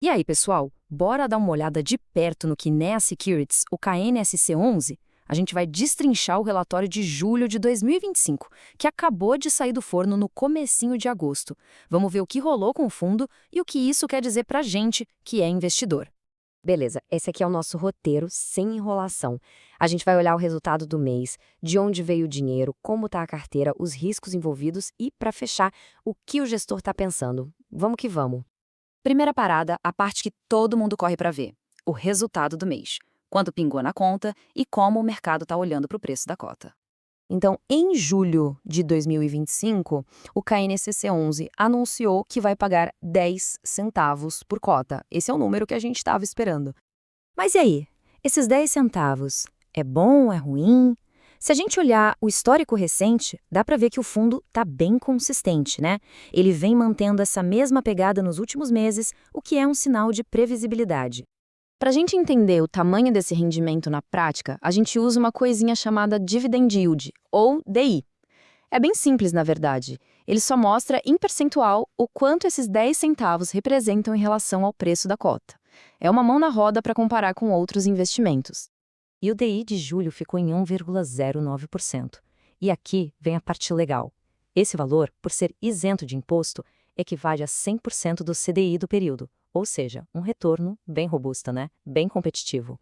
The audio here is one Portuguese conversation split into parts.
E aí, pessoal, bora dar uma olhada de perto no Kinea Securities, o KNSC11? A gente vai destrinchar o relatório de julho de 2025, que acabou de sair do forno no comecinho de agosto. Vamos ver o que rolou com o fundo e o que isso quer dizer pra gente, que é investidor. Beleza, esse aqui é o nosso roteiro sem enrolação. A gente vai olhar o resultado do mês, de onde veio o dinheiro, como está a carteira, os riscos envolvidos e, para fechar, o que o gestor está pensando. Vamos que vamos. Primeira parada, a parte que todo mundo corre pra ver: o resultado do mês. Quanto pingou na conta e como o mercado está olhando para o preço da cota. Então, em julho de 2025, o KNCC11 anunciou que vai pagar 10 centavos por cota. Esse é o número que a gente estava esperando. Mas e aí? Esses 10 centavos, é bom, é ruim? Se a gente olhar o histórico recente, dá para ver que o fundo está bem consistente, né? Ele vem mantendo essa mesma pegada nos últimos meses, o que é um sinal de previsibilidade. Para a gente entender o tamanho desse rendimento na prática, a gente usa uma coisinha chamada Dividend Yield, ou DI. É bem simples, na verdade. Ele só mostra em percentual o quanto esses 10 centavos representam em relação ao preço da cota. É uma mão na roda para comparar com outros investimentos. E o DI de julho ficou em 1,09%. E aqui vem a parte legal. Esse valor, por ser isento de imposto, equivale a 100% do CDI do período, ou seja, um retorno bem robusto, né? Bem competitivo.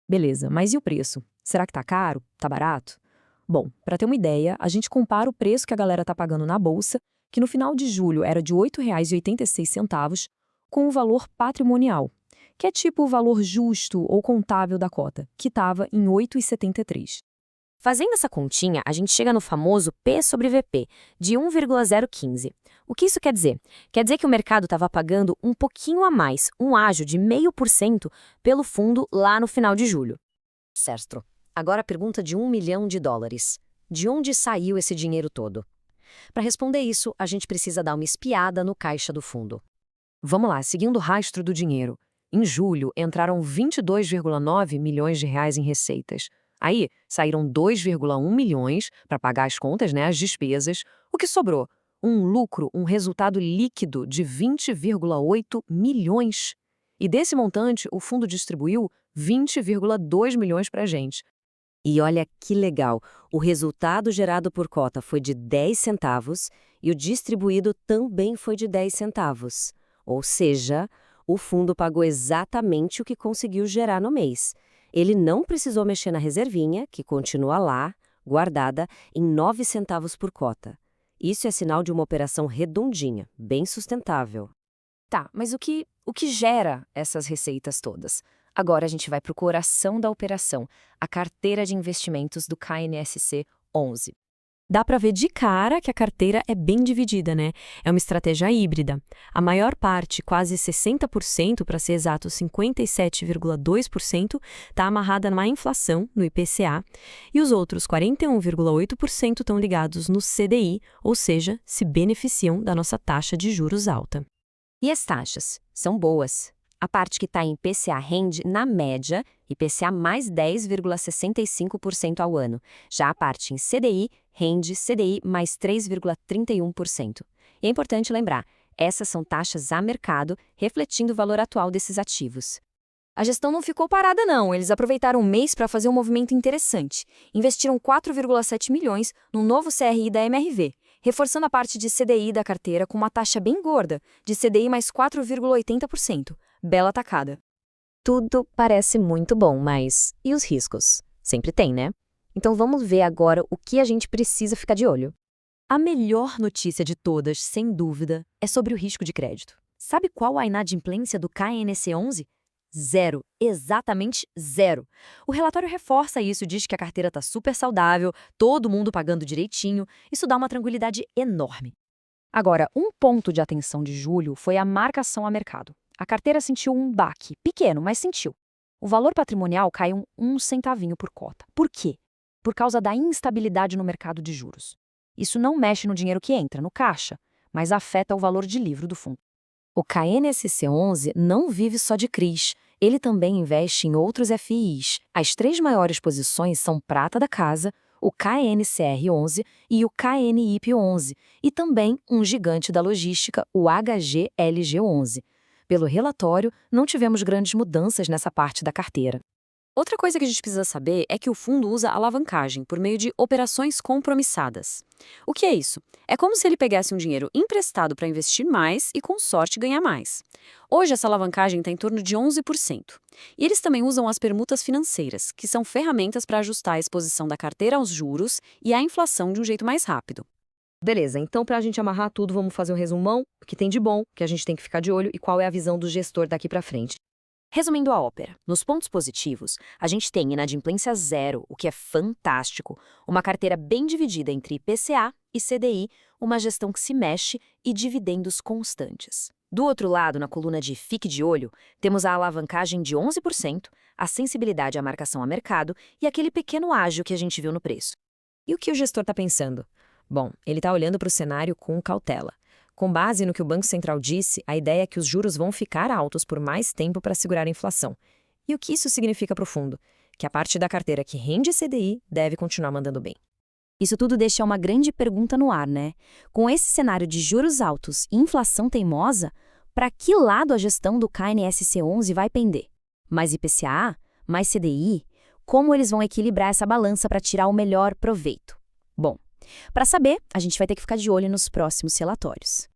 Beleza, mas e o preço? Será que tá caro? Tá barato? Bom, para ter uma ideia, a gente compara o preço que a galera tá pagando na bolsa, que no final de julho era de R$ 8,86, com o valor patrimonial, que é tipo o valor justo ou contável da cota, que estava em 8,73. Fazendo essa continha, a gente chega no famoso P sobre VP, de 1,015. O que isso quer dizer? Quer dizer que o mercado estava pagando um pouquinho a mais, um ágio de 0,5% pelo fundo lá no final de julho. Certo. Agora a pergunta de US$ 1 milhão. De onde saiu esse dinheiro todo? Para responder isso, a gente precisa dar uma espiada no caixa do fundo. Vamos lá, seguindo o rastro do dinheiro. Em julho, entraram R$ 22,9 milhões de reais em receitas. Aí, saíram 2,1 milhões para pagar as contas, né, as despesas. O que sobrou? Um lucro, um resultado líquido de 20,8 milhões. E desse montante, o fundo distribuiu 20,2 milhões para a gente. E olha que legal, o resultado gerado por cota foi de 10 centavos e o distribuído também foi de 10 centavos. Ou seja, o fundo pagou exatamente o que conseguiu gerar no mês. Ele não precisou mexer na reservinha, que continua lá, guardada, em 9 centavos por cota. Isso é sinal de uma operação redondinha, bem sustentável. Tá, mas o que gera essas receitas todas? Agora a gente vai para o coração da operação, a carteira de investimentos do KNSC 11. Dá para ver de cara que a carteira é bem dividida, né? É uma estratégia híbrida. A maior parte, quase 60%, para ser exato 57,2%, está amarrada na inflação, no IPCA, e os outros 41,8% estão ligados no CDI, ou seja, se beneficiam da nossa taxa de juros alta. E as taxas? São boas. A parte que está em IPCA rende, na média, IPCA mais 10,65% ao ano. Já a parte em CDI rende CDI mais 3,31%. E é importante lembrar, essas são taxas a mercado, refletindo o valor atual desses ativos. A gestão não ficou parada não, eles aproveitaram o mês para fazer um movimento interessante. Investiram 4,7 milhões no novo CRI da MRV, reforçando a parte de CDI da carteira com uma taxa bem gorda, de CDI mais 4,80%. Bela tacada. Tudo parece muito bom, mas e os riscos? Sempre tem, né? Então vamos ver agora o que a gente precisa ficar de olho. A melhor notícia de todas, sem dúvida, é sobre o risco de crédito. Sabe qual a inadimplência do KNC11? Zero, exatamente zero. O relatório reforça isso, diz que a carteira está super saudável, todo mundo pagando direitinho, isso dá uma tranquilidade enorme. Agora, um ponto de atenção de julho foi a marcação a mercado. A carteira sentiu um baque, pequeno, mas sentiu. O valor patrimonial caiu um centavinho por cota. Por quê? Por causa da instabilidade no mercado de juros. Isso não mexe no dinheiro que entra, no caixa, mas afeta o valor de livro do fundo. O KNSC11 não vive só de CRIs, ele também investe em outros FIs. As 3 maiores posições são prata da casa, o KNCR11 e o KNIP11, e também um gigante da logística, o HGLG11. Pelo relatório, não tivemos grandes mudanças nessa parte da carteira. Outra coisa que a gente precisa saber é que o fundo usa alavancagem por meio de operações compromissadas. O que é isso? É como se ele pegasse um dinheiro emprestado para investir mais e, com sorte, ganhar mais. Hoje, essa alavancagem está em torno de 11%. E eles também usam as permutas financeiras, que são ferramentas para ajustar a exposição da carteira aos juros e à inflação de um jeito mais rápido. Beleza, então para a gente amarrar tudo, vamos fazer um resumão, o que tem de bom, que a gente tem que ficar de olho e qual é a visão do gestor daqui para frente. Resumindo a ópera, nos pontos positivos, a gente tem inadimplência zero, o que é fantástico, uma carteira bem dividida entre IPCA e CDI, uma gestão que se mexe e dividendos constantes. Do outro lado, na coluna de Fique de Olho, temos a alavancagem de 11%, a sensibilidade à marcação a mercado e aquele pequeno ágio que a gente viu no preço. E o que o gestor está pensando? Bom, ele está olhando para o cenário com cautela. Com base no que o Banco Central disse, a ideia é que os juros vão ficar altos por mais tempo para segurar a inflação. E o que isso significa para o fundo? Que a parte da carteira que rende CDI deve continuar mandando bem. Isso tudo deixa uma grande pergunta no ar, né? Com esse cenário de juros altos e inflação teimosa, para que lado a gestão do KNSC 11 vai pender? Mais IPCA? Mais CDI? Como eles vão equilibrar essa balança para tirar o melhor proveito? Bom, para saber, a gente vai ter que ficar de olho nos próximos relatórios.